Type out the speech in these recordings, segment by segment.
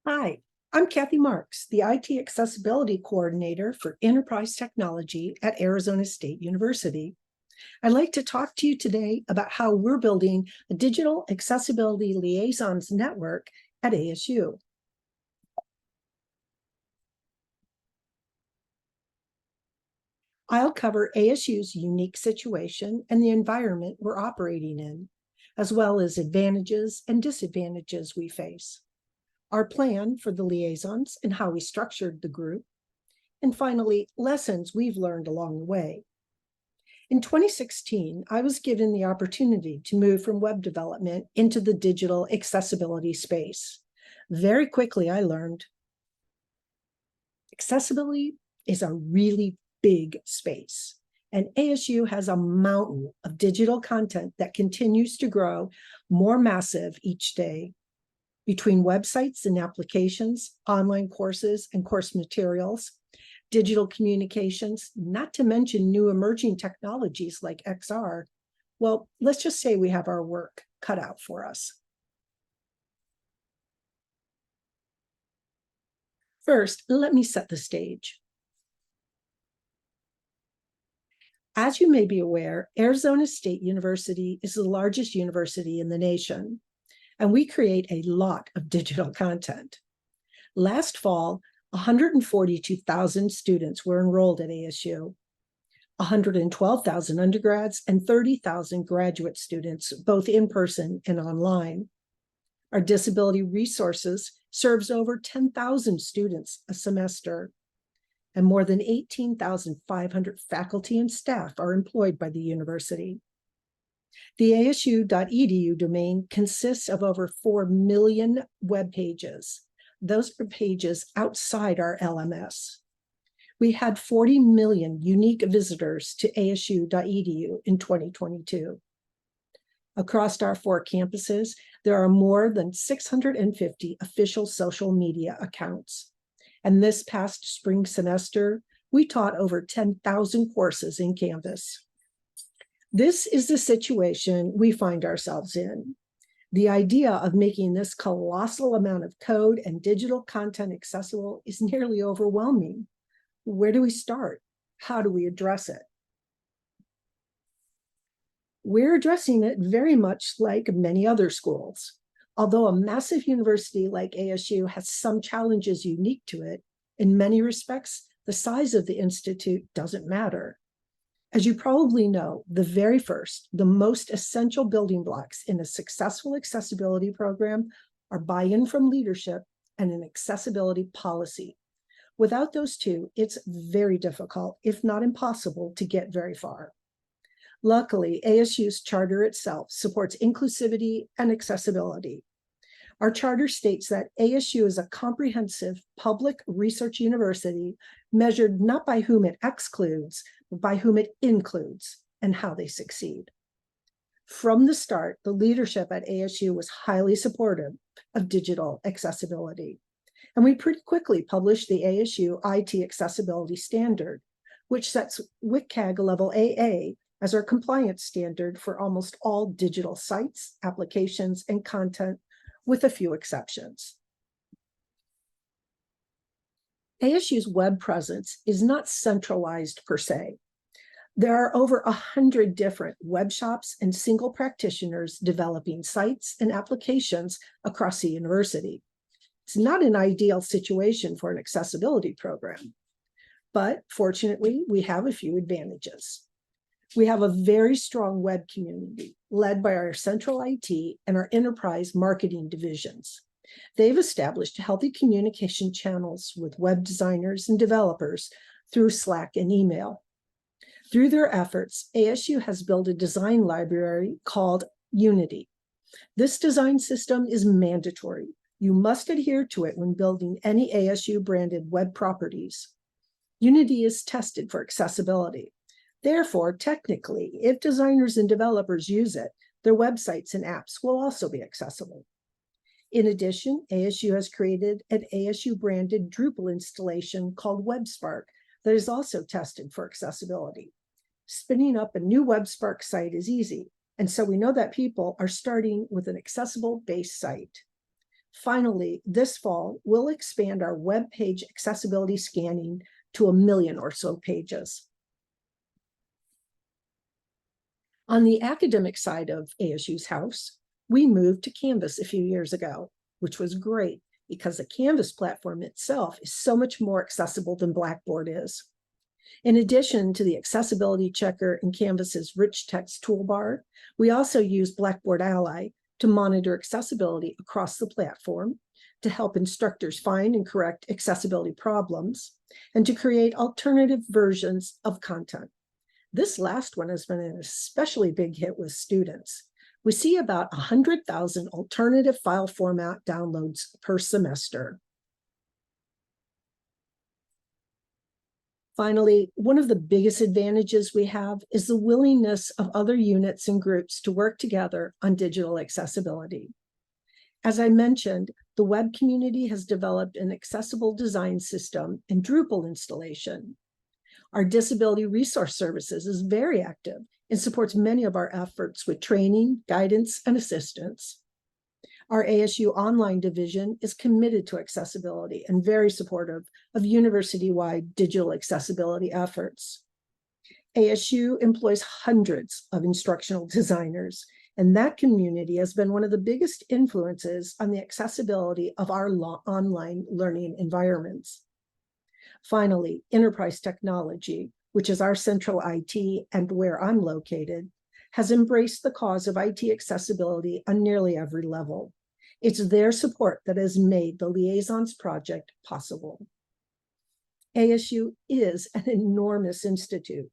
Hi, I'm Kathy Marks, the IT Accessibility Coordinator for Enterprise Technology at Arizona State University. I'd like to talk to you today about how we're building a digital accessibility liaisons network at ASU. I'll cover ASU's unique situation and the environment we're operating in, as well as advantages and disadvantages we face, our plan for the liaisons and how we structured the group, and finally, lessons we've learned along the way. In 2016, I was given the opportunity to move from web development into the digital accessibility space. Very quickly, I learned accessibility is a really big space, and ASU has a mountain of digital content that continues to grow more massive each day. Between websites and applications, online courses and course materials, digital communications, not to mention new emerging technologies like XR, well, let's just say we have our work cut out for us. First, let me set the stage. As you may be aware, Arizona State University is the largest university in the nation, and we create a lot of digital content. Last fall, 142,000 students were enrolled at ASU, 112,000 undergrads and 30,000 graduate students, both in person and online. Our disability resources serves over 10,000 students a semester, and more than 18,500 faculty and staff are employed by the university. The asu.edu domain consists of over 4 million web pages. Those are pages outside our LMS. We had 40 million unique visitors to asu.edu in 2022. Across our 4 campuses, there are more than 650 official social media accounts. And this past spring semester, we taught over 10,000 courses in Canvas. This is the situation we find ourselves in. The idea of making this colossal amount of code and digital content accessible is nearly overwhelming. Where do we start? How do we address it? We're addressing it very much like many other schools. Although a massive university like ASU has some challenges unique to it, in many respects, the size of the institute doesn't matter. As you probably know, the very first, the most essential building blocks in a successful accessibility program are buy-in from leadership and an accessibility policy. Without those two, it's very difficult, if not impossible, to get very far. Luckily, ASU's charter itself supports inclusivity and accessibility. Our charter states that ASU is a comprehensive public research university measured not by whom it excludes, but by whom it includes and how they succeed. From the start, the leadership at ASU was highly supportive of digital accessibility. And we pretty quickly published the ASU IT Accessibility Standard, which sets WCAG Level AA as our compliance standard for almost all digital sites, applications, and content, with a few exceptions. ASU's web presence is not centralized per se. There are over 100 different web shops and single practitioners developing sites and applications across the university. It's not an ideal situation for an accessibility program, but fortunately, we have a few advantages. We have a very strong web community led by our central IT and our enterprise marketing divisions. They've established healthy communication channels with web designers and developers through Slack and email. Through their efforts, ASU has built a design library called Unity. This design system is mandatory. You must adhere to it when building any ASU branded web properties. Unity is tested for accessibility. Therefore, technically, if designers and developers use it, their websites and apps will also be accessible. In addition, ASU has created an ASU-branded Drupal installation called WebSpark that is also tested for accessibility. Spinning up a new WebSpark site is easy, and so we know that people are starting with an accessible base site. Finally, this fall, we'll expand our web page accessibility scanning to 1 million or so pages. On the academic side of ASU's house, we moved to Canvas a few years ago, which was great because the Canvas platform itself is so much more accessible than Blackboard is. In addition to the accessibility checker in Canvas's rich text toolbar, we also use Blackboard Ally to monitor accessibility across the platform, to help instructors find and correct accessibility problems, and to create alternative versions of content. This last one has been an especially big hit with students. We see about 100,000 alternative file format downloads per semester. Finally, one of the biggest advantages we have is the willingness of other units and groups to work together on digital accessibility. As I mentioned, the web community has developed an accessible design system and Drupal installation. Our Disability Resource Services is very active and supports many of our efforts with training, guidance, and assistance. Our ASU Online division is committed to accessibility and very supportive of university-wide digital accessibility efforts. ASU employs hundreds of instructional designers, and that community has been one of the biggest influences on the accessibility of our online learning environments. Finally, Enterprise Technology, which is our central IT and where I'm located, has embraced the cause of IT accessibility on nearly every level. It's their support that has made the Liaisons Project possible. ASU is an enormous institute,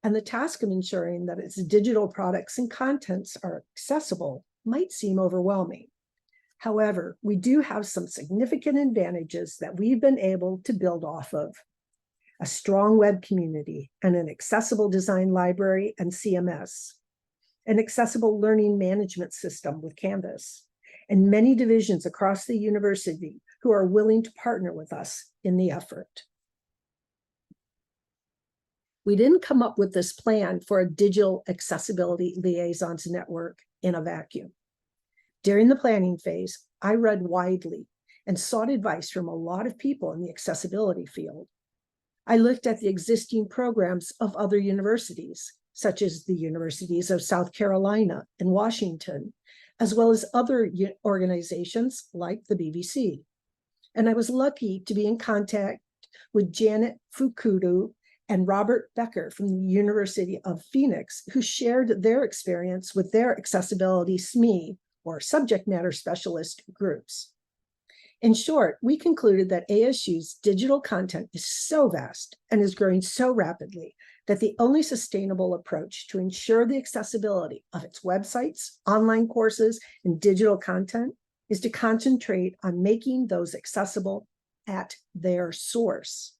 and the task of ensuring that its digital products and contents are accessible might seem overwhelming. However, we do have some significant advantages that we've been able to build off of: a strong web community and an accessible design library and CMS, an accessible learning management system with Canvas, and many divisions across the university who are willing to partner with us in the effort. We didn't come up with this plan for a digital accessibility liaisons network in a vacuum. During the planning phase, I read widely and sought advice from a lot of people in the accessibility field. I looked at the existing programs of other universities, such as the universities of South Carolina and Washington, as well as other organizations like the BBC. And I was lucky to be in contact with Janet Fukuda and Robert Becker from the University of Phoenix, who shared their experience with their accessibility SME, or subject matter specialist, groups. In short, we concluded that ASU's digital content is so vast and is growing so rapidly that the only sustainable approach to ensure the accessibility of its websites, online courses, and digital content is to concentrate on making those accessible at their source.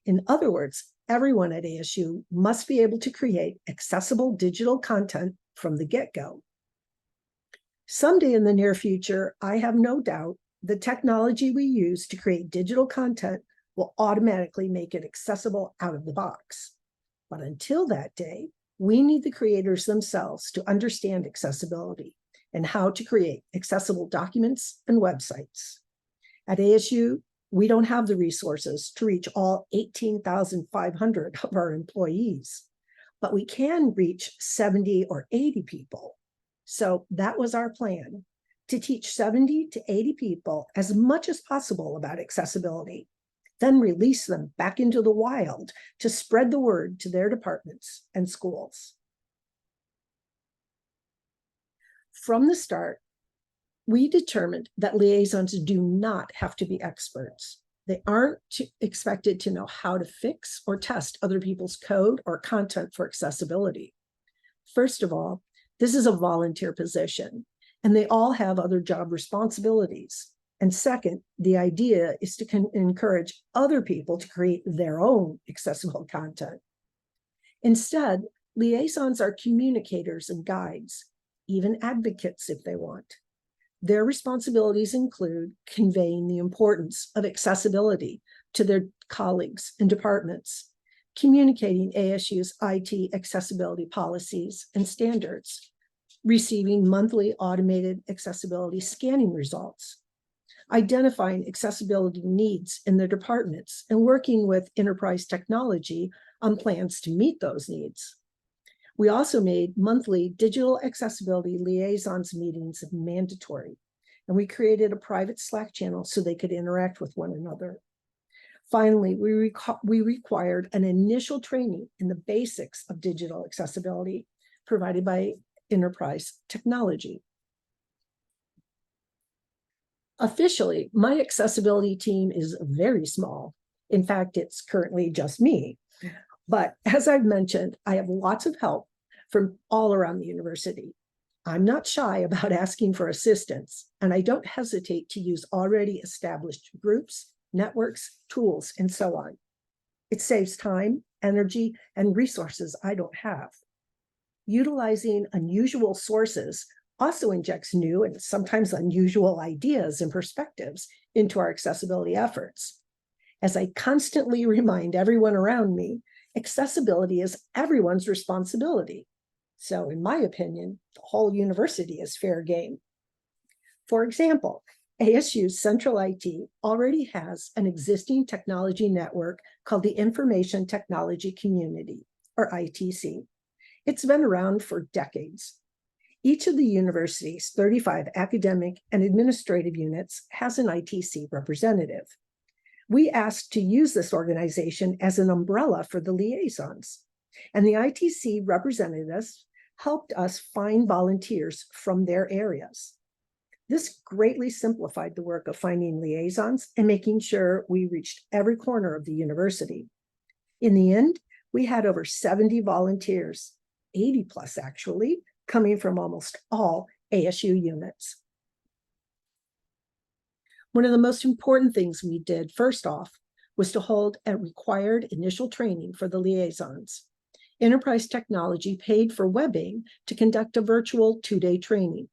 In other words, everyone at ASU must be able to create accessible digital content from the get-go. Someday in the near future, I have no doubt the technology we use to create digital content will automatically make it accessible out of the box. But until that day, we need the creators themselves to understand accessibility and how to create accessible documents and websites. At ASU, we don't have the resources to reach all 18,500 of our employees, but we can reach 70 or 80 people. So that was our plan, to teach 70 to 80 people as much as possible about accessibility, then release them back into the wild to spread the word to their departments and schools. From the start, we determined that liaisons do not have to be experts. They aren't expected to know how to fix or test other people's code or content for accessibility. First of all, this is a volunteer position, and they all have other job responsibilities. And second, the idea is to encourage other people to create their own accessible content. Instead, liaisons are communicators and guides, even advocates if they want. Their responsibilities include conveying the importance of accessibility to their colleagues and departments, communicating ASU's IT accessibility policies and standards, receiving monthly automated accessibility scanning results, identifying accessibility needs in their departments and working with enterprise technology on plans to meet those needs. We also made monthly digital accessibility liaisons meetings mandatory, and we created a private Slack channel so they could interact with one another. Finally, we required an initial training in the basics of digital accessibility provided by enterprise technology. Officially, my accessibility team is very small. In fact, it's currently just me. But as I've mentioned, I have lots of help from all around the university. I'm not shy about asking for assistance, and I don't hesitate to use already established groups, networks, tools, and so on. It saves time, energy, and resources I don't have. Utilizing unusual sources also injects new and sometimes unusual ideas and perspectives into our accessibility efforts. As I constantly remind everyone around me, accessibility is everyone's responsibility. So in my opinion, the whole university is fair game. For example, ASU's Central IT already has an existing technology network called the Information Technology Community, or ITC. It's been around for decades. Each of the university's 35 academic and administrative units has an ITC representative. We asked to use this organization as an umbrella for the liaisons, and the ITC representatives helped us find volunteers from their areas. This greatly simplified the work of finding liaisons and making sure we reached every corner of the university. In the end, we had over 70 volunteers, 80 plus actually, coming from almost all ASU units. One of the most important things we did, first off, was to hold a required initial training for the liaisons. Enterprise Technology paid for WebAIM to conduct a virtual 2-day training.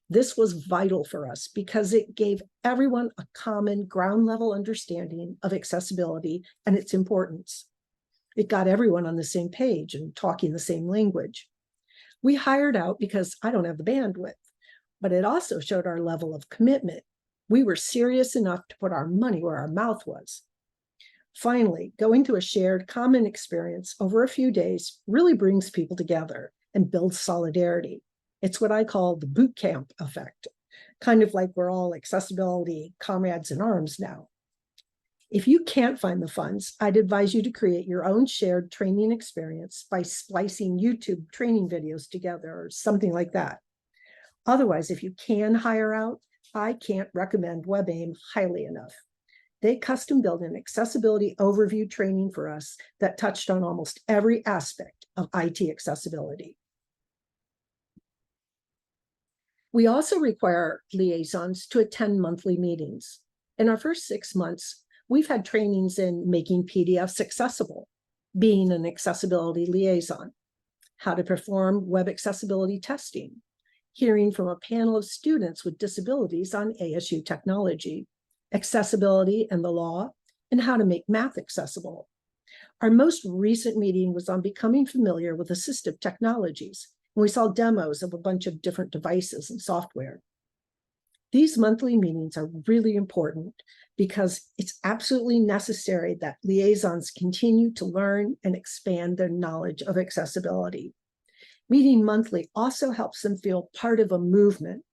This was vital for us because it gave everyone a common ground level understanding of accessibility and its importance. It got everyone on the same page and talking the same language. We hired out because I don't have the bandwidth, but it also showed our level of commitment. We were serious enough to put our money where our mouth was. Finally, going to a shared common experience over a few days really brings people together and builds solidarity. It's what I call the boot camp effect, kind of like we're all accessibility comrades in arms now. If you can't find the funds, I'd advise you to create your own shared training experience by splicing YouTube training videos together or something like that. Otherwise, if you can hire out, I can't recommend WebAIM highly enough. They custom built an accessibility overview training for us that touched on almost every aspect of IT accessibility. We also require liaisons to attend monthly meetings. In our first 6 months, we've had trainings in making PDFs accessible, being an accessibility liaison, how to perform web accessibility testing, hearing from a panel of students with disabilities on ASU technology, accessibility and the law, and how to make math accessible. Our most recent meeting was on becoming familiar with assistive technologies, and we saw demos of a bunch of different devices and software. These monthly meetings are really important because it's absolutely necessary that liaisons continue to learn and expand their knowledge of accessibility. Meeting monthly also helps them feel part of a movement.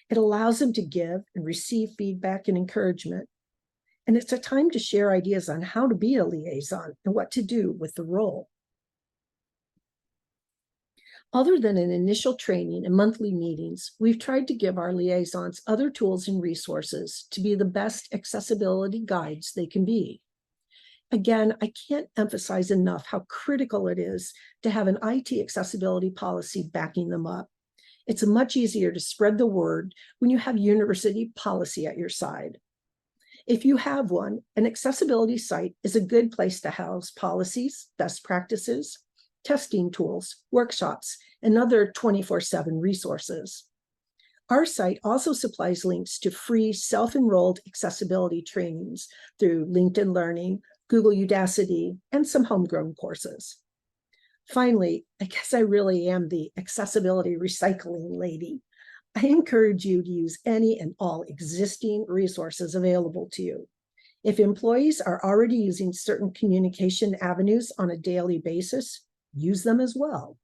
It allows them to give and receive feedback and encouragement. And it's a time to share ideas on how to be a liaison and what to do with the role. Other than an initial training and monthly meetings, we've tried to give our liaisons other tools and resources to be the best accessibility guides they can be. Again, I can't emphasize enough how critical it is to have an IT accessibility policy backing them up. It's much easier to spread the word when you have university policy at your side. If you have one, an accessibility site is a good place to house policies, best practices, testing tools, workshops, and other 24/7 resources. Our site also supplies links to free self-enrolled accessibility trainings through LinkedIn Learning, Google Udacity, and some homegrown courses. Finally, I guess I really am the accessibility recycling lady. I encourage you to use any and all existing resources available to you. If employees are already using certain communication avenues on a daily basis, use them as well.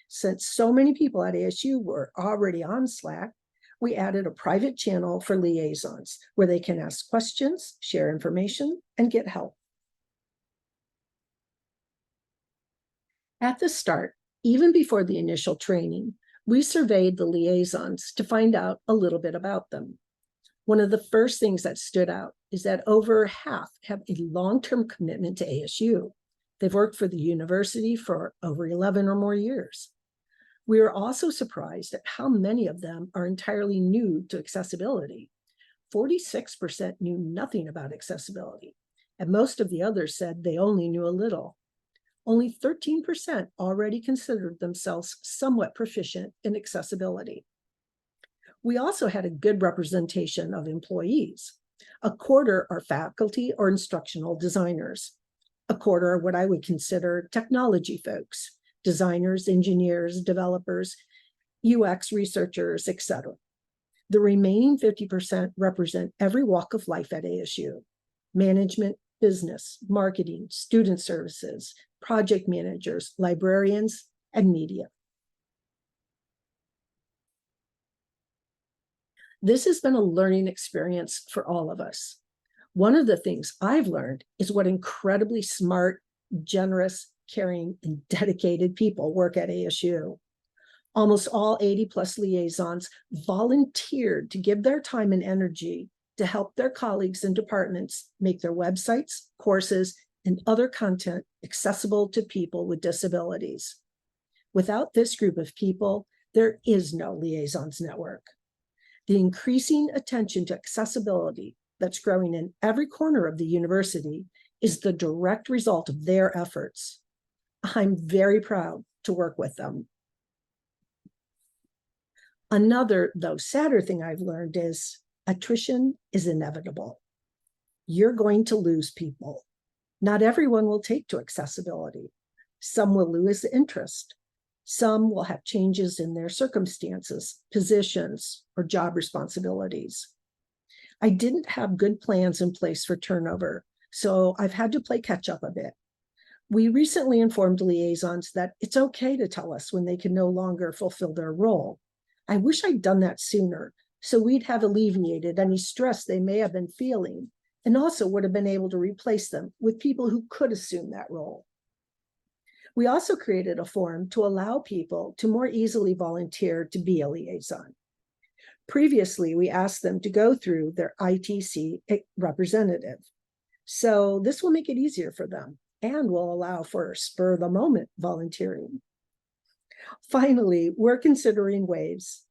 Since so many people at ASU were already on Slack, we added a private channel for liaisons where they can ask questions, share information, and get help. At the start, even before the initial training, we surveyed the liaisons to find out a little bit about them. One of the first things that stood out is that over half have a long-term commitment to ASU. They've worked for the university for over 11 or more years. We are also surprised at how many of them are entirely new to accessibility. 46% knew nothing about accessibility, and most of the others said they only knew a little. Only 13% already considered themselves somewhat proficient in accessibility. We also had a good representation of employees. A quarter are faculty or instructional designers. A quarter are what I would consider technology folks, designers, engineers, developers, UX researchers, etc. The remaining 50% represent every walk of life at ASU: management, business, marketing, student services, project managers, librarians, and media. This has been a learning experience for all of us. One of the things I've learned is what incredibly smart, generous, caring, and dedicated people work at ASU. Almost all 80+ liaisons volunteered to give their time and energy to help their colleagues and departments make their websites, courses, and other content accessible to people with disabilities. Without this group of people, there is no Liaisons Network. The increasing attention to accessibility that's growing in every corner of the university is the direct result of their efforts. I'm very proud to work with them. Another, though sadder thing I've learned is attrition is inevitable. You're going to lose people. Not everyone will take to accessibility. Some will lose interest. Some will have changes in their circumstances, positions, or job responsibilities. I didn't have good plans in place for turnover, so I've had to play catch up a bit. We recently informed liaisons that it's okay to tell us when they can no longer fulfill their role. I wish I'd done that sooner, so we'd have alleviated any stress they may have been feeling, and also would have been able to replace them with people who could assume that role. We also created a form to allow people to more easily volunteer to be a liaison. Previously, we asked them to go through their ITC representative. So this will make it easier for them and will allow for spur-of-the-moment volunteering. Finally, we're considering ways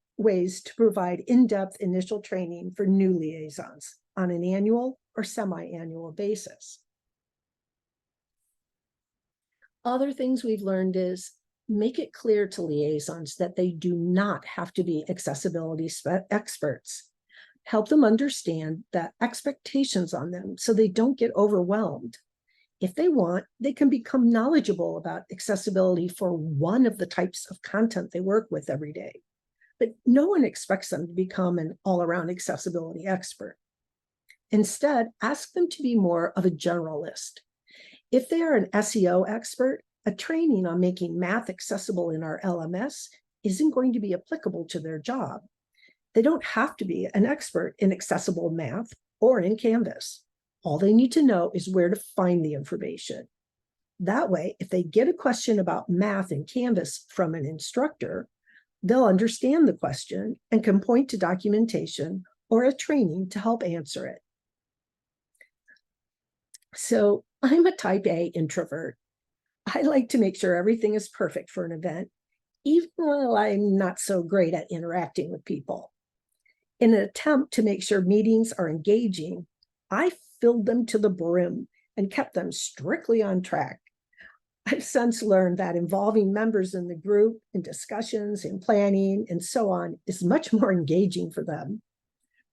to provide in-depth initial training for new liaisons on an annual or semi-annual basis. Other things we've learned is make it clear to liaisons that they do not have to be accessibility experts. Help them understand the expectations on them so they don't get overwhelmed. If they want, they can become knowledgeable about accessibility for one of the types of content they work with every day. But no one expects them to become an all-around accessibility expert. Instead, ask them to be more of a generalist. If they are an SEO expert, a training on making math accessible in our LMS isn't going to be applicable to their job. They don't have to be an expert in accessible math or in Canvas. All they need to know is where to find the information. That way, if they get a question about math in Canvas from an instructor, they'll understand the question and can point to documentation or a training to help answer it. So I'm a type A introvert. I like to make sure everything is perfect for an event, even while I'm not so great at interacting with people. In an attempt to make sure meetings are engaging, I filled them to the brim and kept them strictly on track. I've since learned that involving members in the group in discussions, in planning, and so on is much more engaging for them.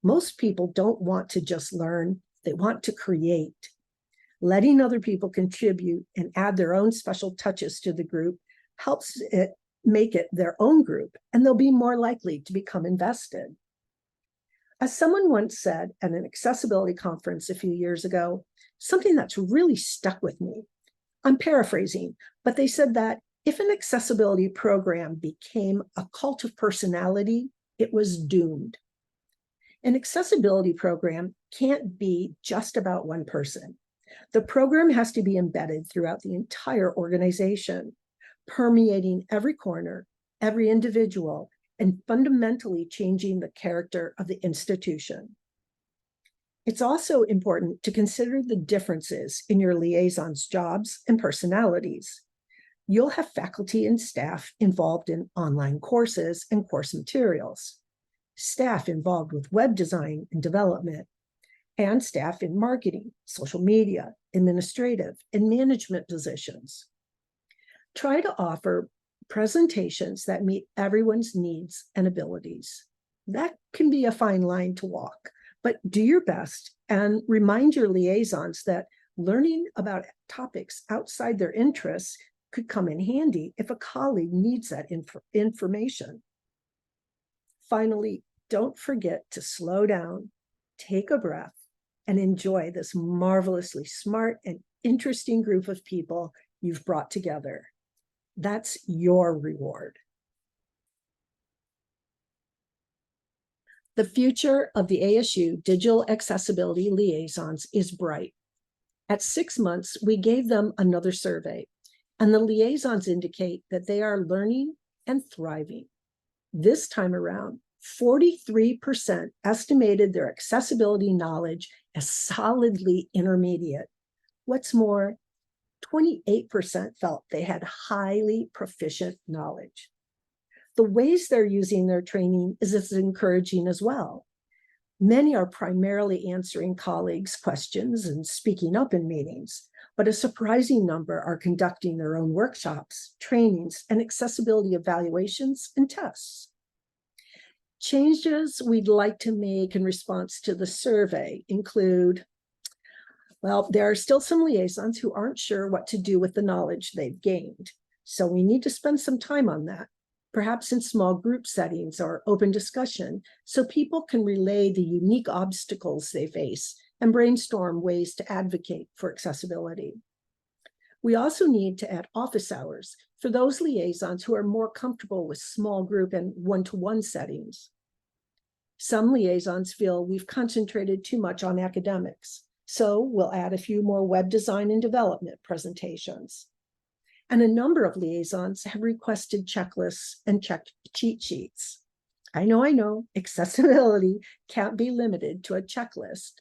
Most people don't want to just learn, they want to create. Letting other people contribute and add their own special touches to the group helps it make it their own group, and they'll be more likely to become invested. As someone once said at an accessibility conference a few years ago, something that's really stuck with me. I'm paraphrasing, but they said that if an accessibility program became a cult of personality, it was doomed. An accessibility program can't be just about one person. The program has to be embedded throughout the entire organization, permeating every corner, every individual, and fundamentally changing the character of the institution. It's also important to consider the differences in your liaisons' jobs and personalities. You'll have faculty and staff involved in online courses and course materials, staff involved with web design and development, and staff in marketing, social media, administrative, and management positions. Try to offer presentations that meet everyone's needs and abilities. That can be a fine line to walk, but do your best and remind your liaisons that learning about topics outside their interests could come in handy if a colleague needs that information. Finally, don't forget to slow down, take a breath, and enjoy this marvelously smart and interesting group of people you've brought together. That's your reward. The future of the ASU Digital Accessibility Liaisons is bright. At 6 months, we gave them another survey, and the liaisons indicate that they are learning and thriving. This time around, 43% estimated their accessibility knowledge as solidly intermediate. What's more, 28% felt they had highly proficient knowledge. The ways they're using their training is as encouraging as well. Many are primarily answering colleagues' questions and speaking up in meetings, but a surprising number are conducting their own workshops, trainings, and accessibility evaluations and tests. Changes we'd like to make in response to the survey include, well, there are still some liaisons who aren't sure what to do with the knowledge they've gained. So we need to spend some time on that, perhaps in small group settings or open discussion, so people can relay the unique obstacles they face and brainstorm ways to advocate for accessibility. We also need to add office hours for those liaisons who are more comfortable with small group and one-to-one settings. Some liaisons feel we've concentrated too much on academics, so we'll add a few more web design and development presentations. And a number of liaisons have requested checklists and cheat sheets. I know, accessibility can't be limited to a checklist,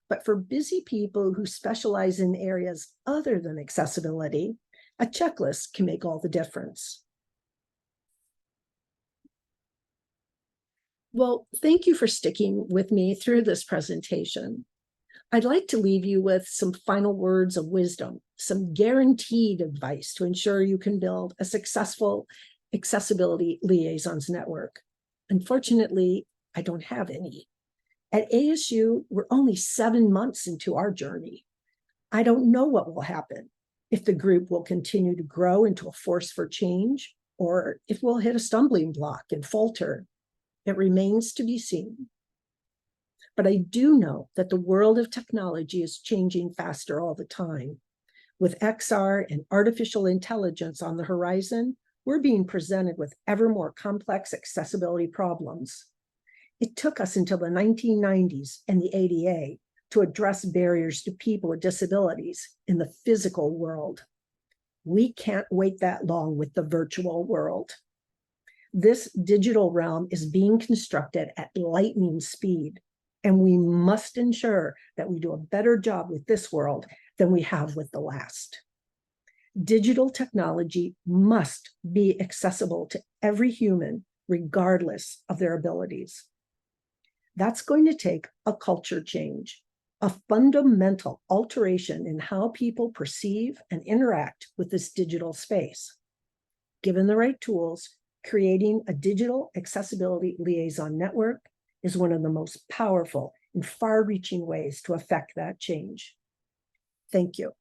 but for busy people who specialize in areas other than accessibility, a checklist can make all the difference. Well, thank you for sticking with me through this presentation. I'd like to leave you with some final words of wisdom, some guaranteed advice to ensure you can build a successful accessibility liaisons network. Unfortunately, I don't have any. At ASU, we're only 7 months into our journey. I don't know what will happen, if the group will continue to grow into a force for change, or if we'll hit a stumbling block and falter. It remains to be seen. But I do know that the world of technology is changing faster all the time. With XR and artificial intelligence on the horizon, we're being presented with ever more complex accessibility problems. It took us until the 1990s and the ADA to address barriers to people with disabilities in the physical world. We can't wait that long with the virtual world. This digital realm is being constructed at lightning speed, and we must ensure that we do a better job with this world than we have with the last. Digital technology must be accessible to every human, regardless of their abilities. That's going to take a culture change, a fundamental alteration in how people perceive and interact with this digital space. Given the right tools, creating a digital accessibility liaison network is one of the most powerful and far-reaching ways to affect that change. Thank you.